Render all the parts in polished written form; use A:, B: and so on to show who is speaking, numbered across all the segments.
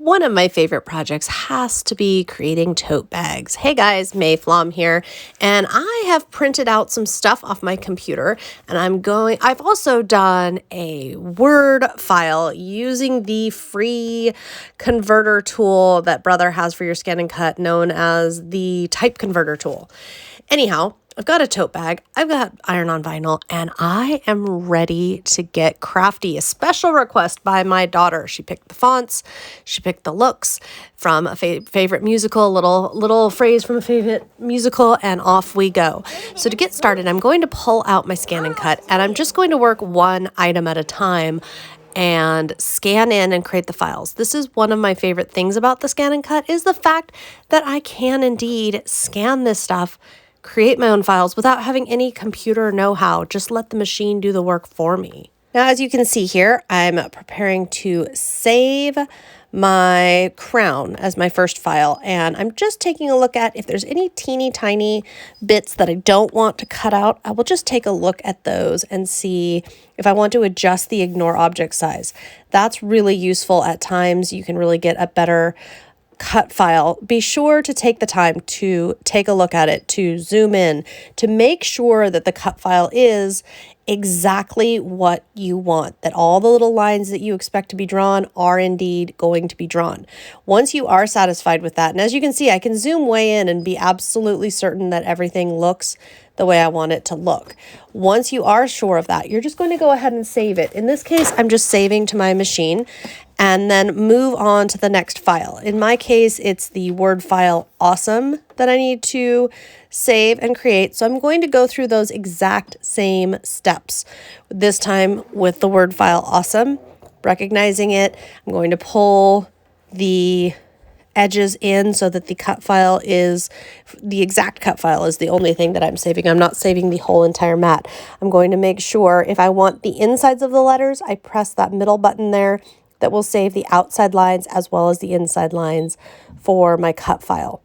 A: One of my favorite projects has to be creating tote bags. Hey guys, May Flom here, and I have printed out some stuff off my computer, and I've also done a Word file using the free converter tool that Brother has for your Scan and Cut, known as the type converter tool. Anyhow, I've got a tote bag, I've got iron-on vinyl, and I am ready to get crafty. A special request by my daughter. She picked the fonts, she picked the looks from a favorite musical, little phrase from a favorite musical, and off we go. So to get started, I'm going to pull out my Scan and Cut, and I'm just going to work one item at a time and scan in and create the files. This is one of my favorite things about the Scan and Cut, is the fact that I can indeed scan this stuff, create my own files without having any computer know-how. Just let the machine do the work for me. Now, as you can see here, I'm preparing to save my crown as my first file, and I'm just taking a look at if there's any teeny tiny bits that I don't want to cut out. I will just take a look at those and see if I want to adjust the ignore object size. That's really useful at times. You can really get a better cut file. Be sure to take the time to take a look at it, to zoom in, to make sure that the cut file is exactly what you want, that all the little lines that you expect to be drawn are indeed going to be drawn. Once you are satisfied with that, and as you can see, I can zoom way in and be absolutely certain that everything looks the way I want it to look. Once you are sure of that, you're just going to go ahead and save it. In this case, I'm just saving to my machine and then move on to the next file. In my case, it's the Word file awesome that I need to save and create. So I'm going to go through those exact same steps. This time with the Word file awesome, recognizing it, I'm going to pull the edges in so that the exact cut file is the only thing that I'm saving. I'm not saving the whole entire mat. I'm going to make sure if I want the insides of the letters, I press that middle button there. That will save the outside lines as well as the inside lines for my cut file.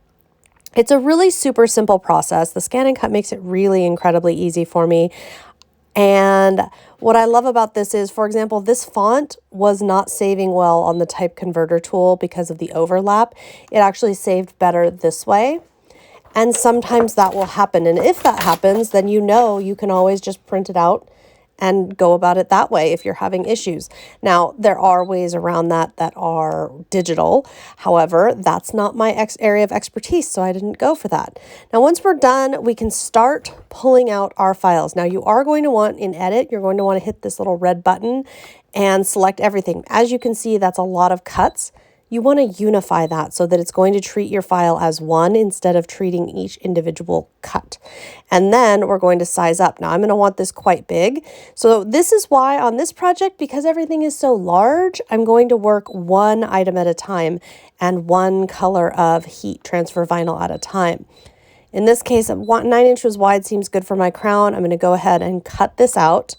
A: It's a really super simple process. The Scan and Cut makes it really incredibly easy for me. And what I love about this is, for example, this font was not saving well on the type converter tool because of the overlap. It actually saved better this way. And sometimes that will happen. And if that happens, then you can always just print it out and go about it that way if you're having issues. Now, there are ways around that are digital. However, that's not my area of expertise, so I didn't go for that. Now, once we're done, we can start pulling out our files. Now, you are going to want, in Edit, you're going to want to hit this little red button and select everything. As you can see, that's a lot of cuts. You want to unify that so that it's going to treat your file as one instead of treating each individual cut. And then we're going to size up. Now I'm going to want this quite big. So this is why on this project, because everything is so large, I'm going to work one item at a time and one color of heat transfer vinyl at a time. In this case, 9 inches wide seems good for my crown. I'm going to go ahead and cut this out.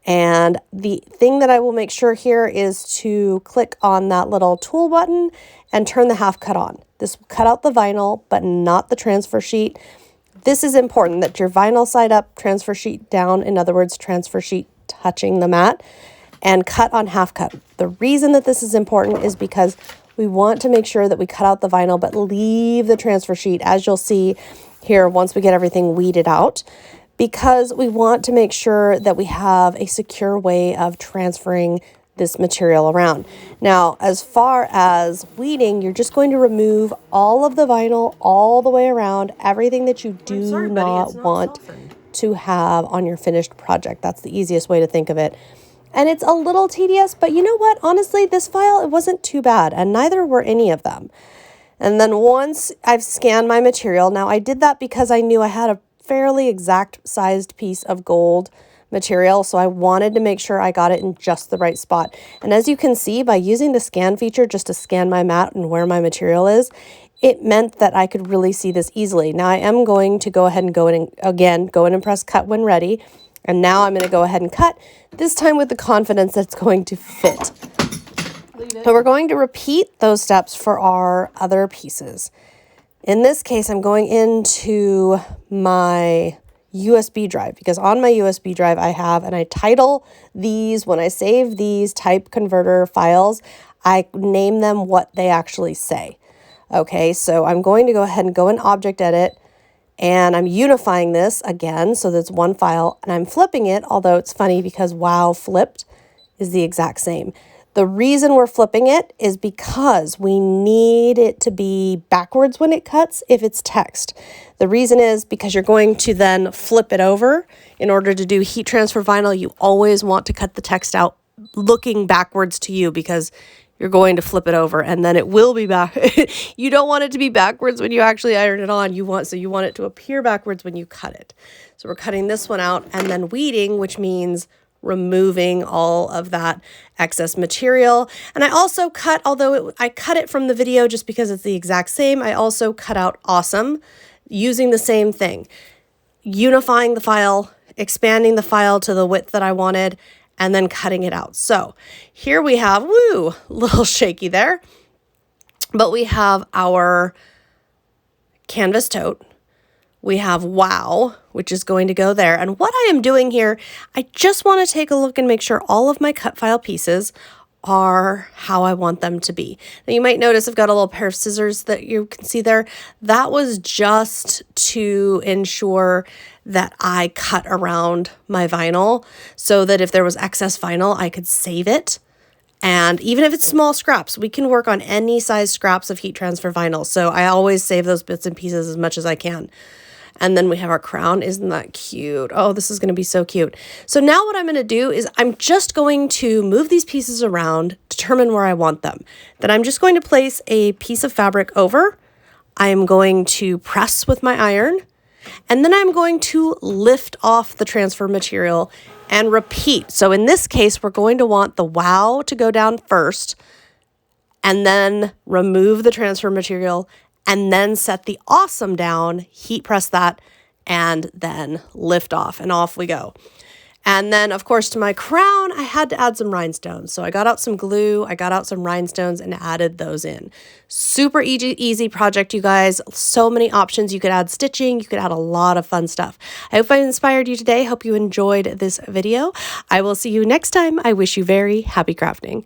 A: And the thing that I will make sure here is to click on that little tool button and turn the half cut on. This will cut out the vinyl, but not the transfer sheet. This is important that your vinyl side up, transfer sheet down, in other words, transfer sheet touching the mat, and cut on half cut. The reason that this is important is because we want to make sure that we cut out the vinyl, but leave the transfer sheet, as you'll see here once we get everything weeded out, because we want to make sure that we have a secure way of transferring this material around. Now, as far as weeding, you're just going to remove all of the vinyl all the way around, everything that you do not want to have on your finished project. That's the easiest way to think of it. And it's a little tedious, but you know what? Honestly, this file, it wasn't too bad, and neither were any of them. And then once I've scanned my material, now I did that because I knew I had a fairly exact sized piece of gold material, so I wanted to make sure I got it in just the right spot. And as you can see, by using the scan feature just to scan my mat and where my material is, it meant that I could really see this easily. Now I am going to go ahead and go in and press cut when ready. And now I'm going to go ahead and cut, this time with the confidence that it's going to fit. So we're going to repeat those steps for our other pieces. In this case, I'm going into my USB drive, because on my USB drive I title these, when I save these type converter files, I name them what they actually say. Okay, so I'm going to go ahead and go in Object Edit, and I'm unifying this again, so that's one file, and I'm flipping it, although it's funny because wow flipped is the exact same. The reason we're flipping it is because we need it to be backwards when it cuts if it's text. The reason is because you're going to then flip it over. In order to do heat transfer vinyl, you always want to cut the text out looking backwards to you because you're going to flip it over and then it will be back. You don't want it to be backwards when you actually iron it on. You want it to appear backwards when you cut it. So we're cutting this one out and then weeding, which means removing all of that excess material. And I also cut, although I cut it from the video just because it's the exact same, I also cut out awesome using the same thing. Unifying the file, expanding the file to the width that I wanted, and then cutting it out. So here we have, woo, a little shaky there, but we have our canvas tote. We have wow, which is going to go there. And what I am doing here, I just want to take a look and make sure all of my cut file pieces are how I want them to be. Now you might notice I've got a little pair of scissors that you can see there. That was just to ensure that I cut around my vinyl so that if there was excess vinyl, I could save it. And even if it's small scraps, we can work on any size scraps of heat transfer vinyl. So I always save those bits and pieces as much as I can. And then we have our crown. Isn't that cute? Oh, this is going to be so cute. So now what I'm going to do is I'm just going to move these pieces around, determine where I want them. Then I'm just going to place a piece of fabric over. I am going to press with my iron. And then I'm going to lift off the transfer material and repeat. So in this case, we're going to want the wow to go down first and then remove the transfer material and then set the awesome down, heat press that, and then lift off, and off we go. And then, of course, to my crown, I had to add some rhinestones. So I got out some glue, I got out some rhinestones, and added those in. Super easy project, you guys. So many options. You could add stitching, you could add a lot of fun stuff. I hope I inspired you today. Hope you enjoyed this video. I will see you next time. I wish you very happy crafting.